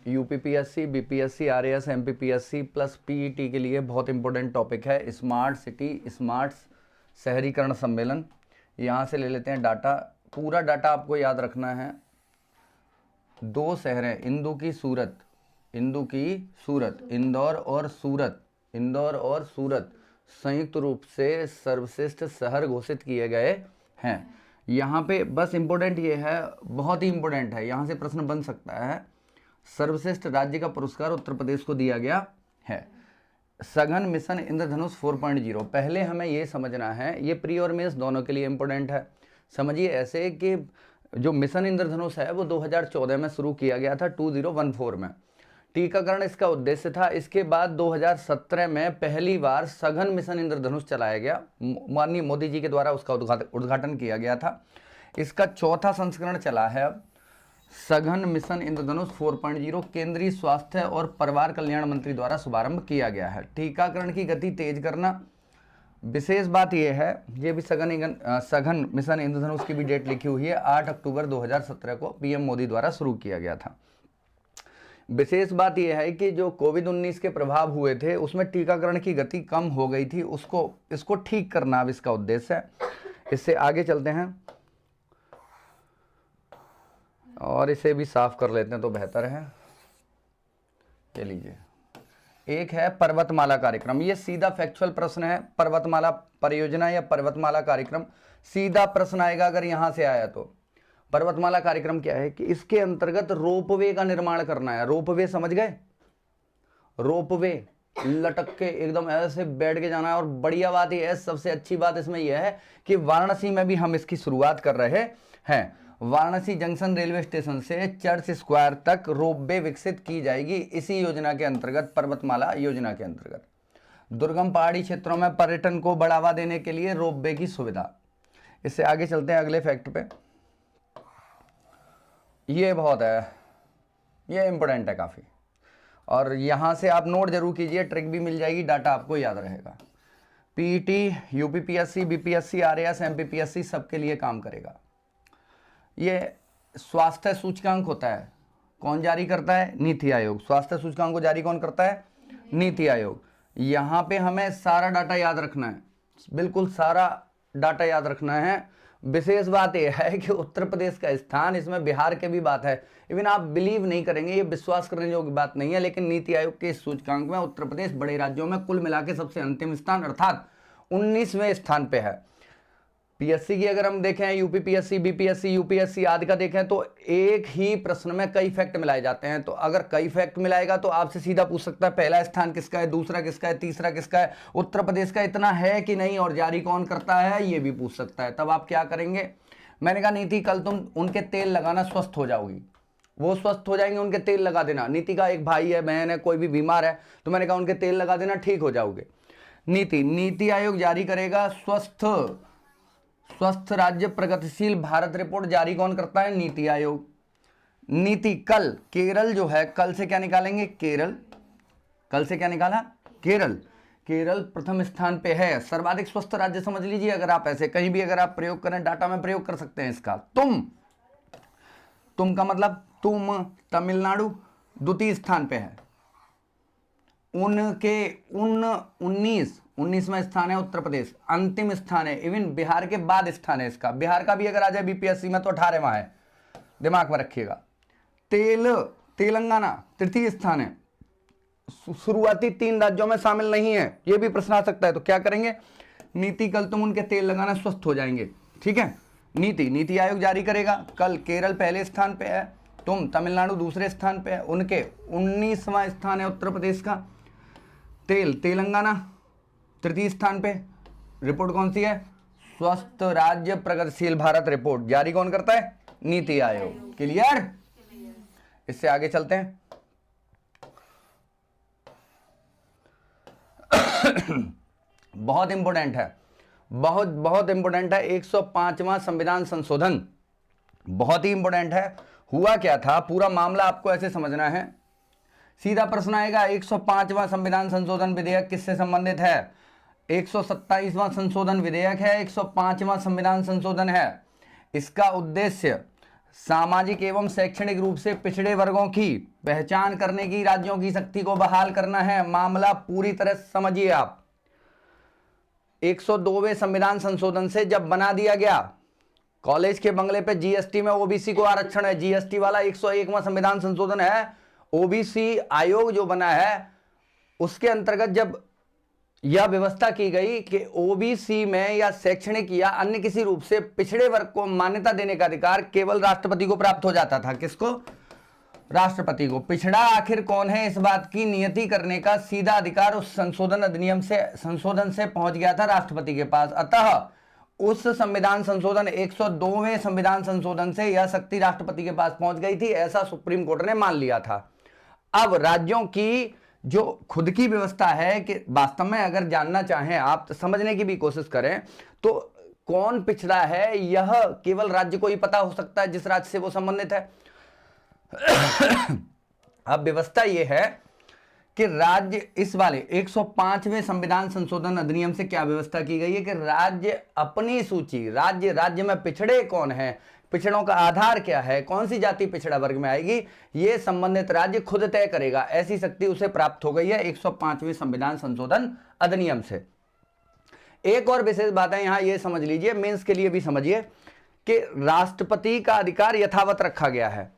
UPPSC, BPSC, RAS, MPPSC plus PET के लिए बहुत इंपॉर्टेंट टॉपिक है स्मार्ट सिटी, स्मार्ट शहरीकरण सम्मेलन। यहाँ से ले लेते हैं डाटा, पूरा डाटा आपको याद रखना है। 2 शहर हैं, इंदौर की सूरत, इंदौर और सूरत संयुक्त रूप से सर्वश्रेष्ठ शहर घोषित किए गए हैं। यहाँ पे बस इम्पोर्टेंट ये है, बहुत ही इम्पोर्टेंट है, यहाँ से प्रश्न बन सकता है। सर्वश्रेष्ठ राज्य का पुरस्कार उत्तर प्रदेश को दिया गया है। सघन मिशन इंद्रधनुष 4.0, पहले हमें ये समझना है, ये प्री और मेंस दोनों के लिए इम्पोर्टेंट है। समझिए ऐसे कि जो मिशन इंद्रधनुष है वो 2014 में शुरू किया गया था, 2014 में टीकाकरण इसका उद्देश्य था। इसके बाद 2017 में पहली बार सघन मिशन इंद्रधनुष चलाया गया, माननीय मोदी जी के द्वारा उसका उद्घाटन किया गया था। इसका 4था संस्करण चला है अब, सघन मिशन इंद्रधनुष 4.0 केंद्रीय स्वास्थ्य और परिवार कल्याण मंत्री द्वारा शुभारंभ किया गया है। टीकाकरण की गति तेज करना, विशेष बात यह है, ये भी सघन मिशन इंद्रधनुष की भी डेट लिखी हुई है, 8 अक्टूबर 2017 को पीएम मोदी द्वारा शुरू किया गया था। विशेष बात यह है कि जो कोविड-19 के प्रभाव हुए थे उसमें टीकाकरण की गति कम हो गई थी, इसको ठीक करना अब इसका उद्देश्य है। इससे आगे चलते हैं और इसे भी साफ कर लेते हैं तो बेहतर है। ये लीजिए, एक है पर्वतमाला कार्यक्रम, ये सीधा फैक्चुअल प्रश्न है। पर्वतमाला परियोजना या पर्वतमाला कार्यक्रम, सीधा प्रश्न आएगा अगर यहां से आया तो। पर्वतमाला कार्यक्रम क्या है कि इसके अंतर्गत रोपवे का निर्माण करना है। रोपवे समझ गए, रोपवे लटक के एकदम ऐसे बैठ के जाना है। और बढ़िया बात यह है, सबसे अच्छी बात इसमें यह है कि वाराणसी में भी हम इसकी शुरुआत कर रहे हैं। वाराणसी जंक्शन रेलवे स्टेशन से चर्च स्क्वायर तक रोपवे विकसित की जाएगी इसी योजना के अंतर्गत, पर्वतमाला योजना के अंतर्गत। दुर्गम पहाड़ी क्षेत्रों में पर्यटन को बढ़ावा देने के लिए रोपवे की सुविधा। इससे आगे चलते हैं अगले फैक्ट पे। ये बहुत है, ये इंपॉर्टेंट है काफी, और यहां से आप नोट जरूर कीजिए, ट्रिक भी मिल जाएगी, डाटा आपको याद रहेगा। PET, UPPSC, BPSC, RAS, MPPSC सबके लिए काम करेगा। ये स्वास्थ्य सूचकांक होता है, कौन जारी करता है? नीति आयोग। स्वास्थ्य सूचकांक को जारी कौन करता है? नीति आयोग। यहां पे हमें सारा डाटा याद रखना है, बिल्कुल सारा डाटा याद रखना है। विशेष बात यह है कि उत्तर प्रदेश का स्थान, इसमें बिहार के भी बात है। इवन आप बिलीव नहीं करेंगे, ये विश्वास करने योग्य बात नहीं है, लेकिन नीति आयोग के इस सूचकांक में उत्तर प्रदेश बड़े राज्यों में कुल मिला के सबसे अंतिम स्थान अर्थात 19वें स्थान पे है। पीएससी की अगर हम देखें, यूपीपीएससी, बीपीएससी, यूपीएससी आदि का देखें तो एक ही प्रश्न में कई फैक्ट मिलाए जाते हैं। तो अगर कई फैक्ट मिलाएगा तो आपसे सीधा पूछ सकता है पहला स्थान किसका है, दूसरा किसका है, तीसरा किसका है, उत्तर प्रदेश का इतना है कि नहीं, और जारी कौन करता है, ये भी पूछ सकता है। तब आप क्या करेंगे? मैंने कहा नीति, कल तुम उनके तेल लगाना, स्वस्थ हो जाओगी, वो स्वस्थ हो जाएंगे, उनके तेल लगा देना। नीति का एक भाई है, बहन है, कोई भी बीमार है, तो मैंने कहा उनके तेल लगा देना, ठीक हो जाओगे। नीति आयोग जारी करेगा स्वस्थ राज्य प्रगतिशील भारत रिपोर्ट, जारी कौन करता है? नीति आयोग। नीति कल केरल जो है, कल से क्या निकालेंगे? केरल। कल से क्या निकाला? केरल प्रथम स्थान पे है, सर्वाधिक स्वस्थ राज्य समझ लीजिए। अगर आप ऐसे कहीं भी अगर आप प्रयोग करें, डाटा में प्रयोग कर सकते हैं इसका। तुम का मतलब तुम, तमिलनाडु द्वितीय स्थान पे है, उनके 19वां स्थान है उत्तर प्रदेश, अंतिम स्थान है, इवन बिहार के बाद स्थान है इसका। बिहार का भी अगर आ जाए बीपीएससी में तो 18वां है, दिमाग में रखिएगा। तेलंगाना तृतीय स्थान है, शुरुआती 3 राज्यों में शामिल नहीं है, यह भी प्रश्न आ सकता है। तो क्या करेंगे? नीति कल तुम उनके तेल लगाना, स्वस्थ हो जाएंगे, ठीक है। नीति आयोग जारी करेगा कल। केरल पहले स्थान पे है, तमिलनाडु दूसरे स्थान पे है, उनके 19वां स्थान है उत्तर प्रदेश का। तेलंगाना तृतीय स्थान पे। रिपोर्ट कौन सी है? स्वस्थ राज्य प्रगतिशील भारत रिपोर्ट, जारी कौन करता है? नीति आयोग। क्लियर? इससे आगे चलते हैं। बहुत इंपॉर्टेंट है, बहुत इंपॉर्टेंट है। 105वां संविधान संशोधन बहुत ही इंपॉर्टेंट है। हुआ क्या था, पूरा मामला आपको ऐसे समझना है। सीधा प्रश्न आएगा, 105वां संविधान संशोधन विधेयक किससे संबंधित है? 127वां संशोधन विधेयक है, 105वां संविधान संशोधन है। इसका उद्देश्य सामाजिक एवं शैक्षणिक रूप से पिछड़े वर्गों की पहचान करने की राज्यों की शक्ति को बहाल करना है। मामला पूरी तरह समझिए आप। 102वें संविधान संशोधन से जब बना दिया गया, कॉलेज के बंगले पे जीएसटी में ओबीसी को आरक्षण है, जीएसटी वाला 101वां संविधान संशोधन है। ओबीसी आयोग जो बना है उसके अंतर्गत जब यह व्यवस्था की गई कि ओबीसी में या शैक्षणिक या अन्य किसी रूप से पिछड़े वर्ग को मान्यता देने का अधिकार केवल राष्ट्रपति को प्राप्त हो जाता था। किसको? राष्ट्रपति को। पिछड़ा आखिर कौन है इस बात की नियति करने का सीधा अधिकार उस संशोधन से पहुंच गया था राष्ट्रपति के पास। अतः उस संविधान संशोधन 102वें संविधान संशोधन से यह शक्ति राष्ट्रपति के पास पहुंच गई थी, ऐसा सुप्रीम कोर्ट ने मान लिया था। अब राज्यों की जो खुद की व्यवस्था है कि वास्तव में अगर जानना चाहें आप, तो समझने की भी कोशिश करें, तो कौन पिछड़ा है यह केवल राज्य को ही पता हो सकता है जिस राज्य से वो संबंधित है। अब व्यवस्था यह है कि राज्य, इस वाले 105वें संविधान संशोधन अधिनियम से क्या व्यवस्था की गई है कि राज्य अपनी सूची, राज्य में पिछड़े कौन है, पिछड़ों का आधार क्या है, कौन सी जाति पिछड़ा वर्ग में आएगी, ये संबंधित राज्य खुद तय करेगा। ऐसी शक्ति उसे प्राप्त हो गई है 105वें संविधान संशोधन अधिनियम से। एक और विशेष बात है यहां, ये समझ लीजिए, मेंस के लिए भी समझिए कि राष्ट्रपति का अधिकार यथावत रखा गया है।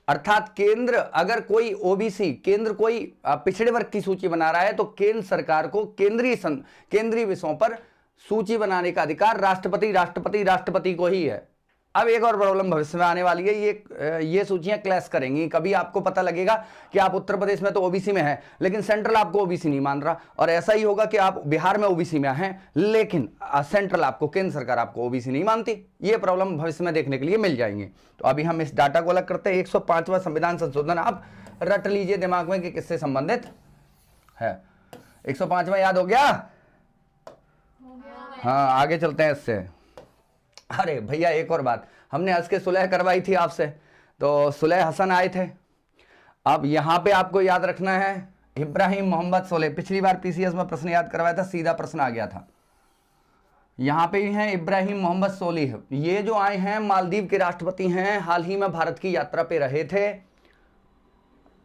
अर्थात केंद्र अगर कोई ओबीसी, केंद्र कोई पिछड़े वर्ग की सूची बना रहा है तो केंद्र सरकार को केंद्रीय विषयों पर सूची बनाने का अधिकार राष्ट्रपति को ही है। अब एक और प्रॉब्लम भविष्य में आने वाली है, ये सूचियां क्लैश करेंगी। कभी आपको पता लगेगा कि आप उत्तर प्रदेश में तो ओबीसी में हैं, लेकिन सेंट्रल आपको ओबीसी नहीं मान रहा, और ऐसा ही होगा कि आप बिहार में ओबीसी में हैं, लेकिन सेंट्रल आपको, केंद्र सरकार आपको ओबीसी नहीं मानती। ये प्रॉब्लम भविष्य में देखने के लिए मिल जाएंगे। तो अभी हम इस डाटा को अलग करते हैं। 105वां संविधान संशोधन आप रट लीजिए दिमाग में कि किससे संबंधित है। 105वां याद हो गया? हाँ, आगे चलते हैं इससे। अरे भैया एक और बात, हमने हंस के सुलह करवाई थी आपसे, तो सुलह हसन आए थे। अब यहां पे आपको याद रखना है इब्राहिम मोहम्मद सोलेह। पिछली बार पीसीएस में प्रश्न याद करवाया था, सीधा प्रश्न आ गया था। यहां पे हैं इब्राहिम मोहम्मद सोलेह, ये जो आए हैं मालदीव के राष्ट्रपति हैं, हाल ही में भारत की यात्रा पे रहे थे।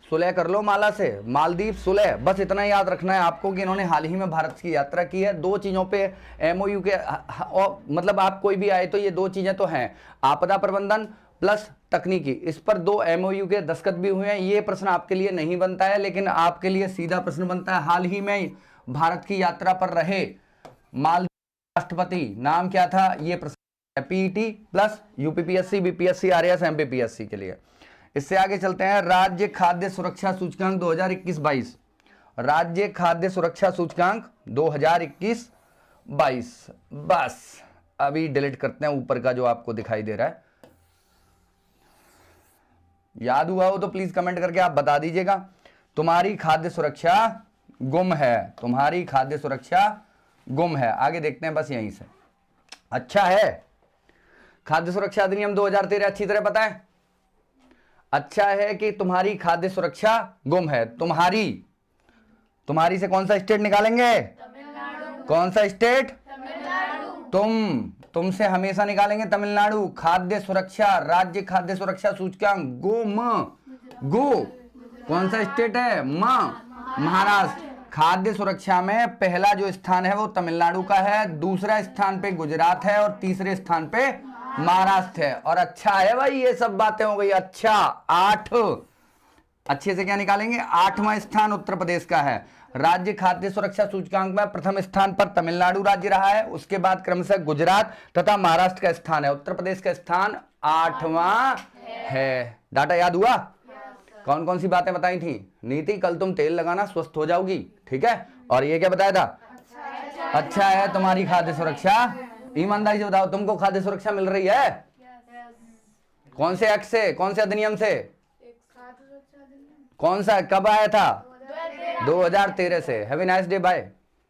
सुलह कर लो माला से, मालदीव सुलह, बस इतना याद रखना है आपको कि इन्होंने हाल ही में भारत की यात्रा की है। दो चीज़ों पे एमओयू के, मतलब आप कोई भी आए तो ये दो चीज़ें तो हैं, आपदा प्रबंधन प्लस तकनीकी, इस पर दो एमओयू के दस्तखत भी हुए हैं। ये प्रश्न आपके लिए नहीं बनता है, लेकिन आपके लिए सीधा प्रश्न बनता है, हाल ही में भारत की यात्रा पर रहे मालदीव राष्ट्रपति नाम क्या था, ये प्रश्न PET plus UPPSC, BPSC, RAS, MPPSC के लिए। इससे आगे चलते हैं, राज्य खाद्य सुरक्षा सूचकांक 2021-22, राज्य खाद्य सुरक्षा सूचकांक 2021-22। बस अभी डिलीट करते हैं ऊपर का जो आपको दिखाई दे रहा है। याद हुआ हो तो प्लीज कमेंट करके आप बता दीजिएगा। तुम्हारी खाद्य सुरक्षा गुम है, तुम्हारी खाद्य सुरक्षा गुम है। आगे देखते हैं बस यहीं से। अच्छा है, खाद्य सुरक्षा अधिनियम 2013 अच्छी तरह पता है। अच्छा है कि तुम्हारी खाद्य सुरक्षा गुम है। तुम्हारी से कौन सा स्टेट निकालेंगे? कौन सा स्टेट? तुमसे हमेशा निकालेंगे तमिलनाडु। खाद्य सुरक्षा, राज्य खाद्य सुरक्षा सूचकांक गो कौन सा स्टेट है? महाराष्ट्र। खाद्य सुरक्षा में पहला जो स्थान है वो तमिलनाडु का है, दूसरा स्थान पे गुजरात है और तीसरे स्थान पे महाराष्ट्र है। और अच्छा है भाई, ये सब बातें हो गई। अच्छा 8, अच्छे से क्या निकालेंगे? 8वां स्थान उत्तर प्रदेश का है। राज्य खाद्य सुरक्षा सूचकांक में प्रथम स्थान पर तमिलनाडु राज्य रहा है, उसके बाद क्रमशः गुजरात तथा महाराष्ट्र का स्थान है। उत्तर प्रदेश का स्थान 8वां है। डाटा याद हुआ? कौन कौन सी बातें बताई थी? नीति, कल तुम तेल लगाना स्वस्थ हो जाओगी, ठीक है। और ये क्या बताया था? अच्छा है तुम्हारी खाद्य सुरक्षा। ईमानदारी से बताओ, तुमको खाद्य सुरक्षा मिल रही है? कौन से एक्ट से, कौन से अधिनियम से? कौन सा, कब आया था? 2013 से। Have a nice day, bye.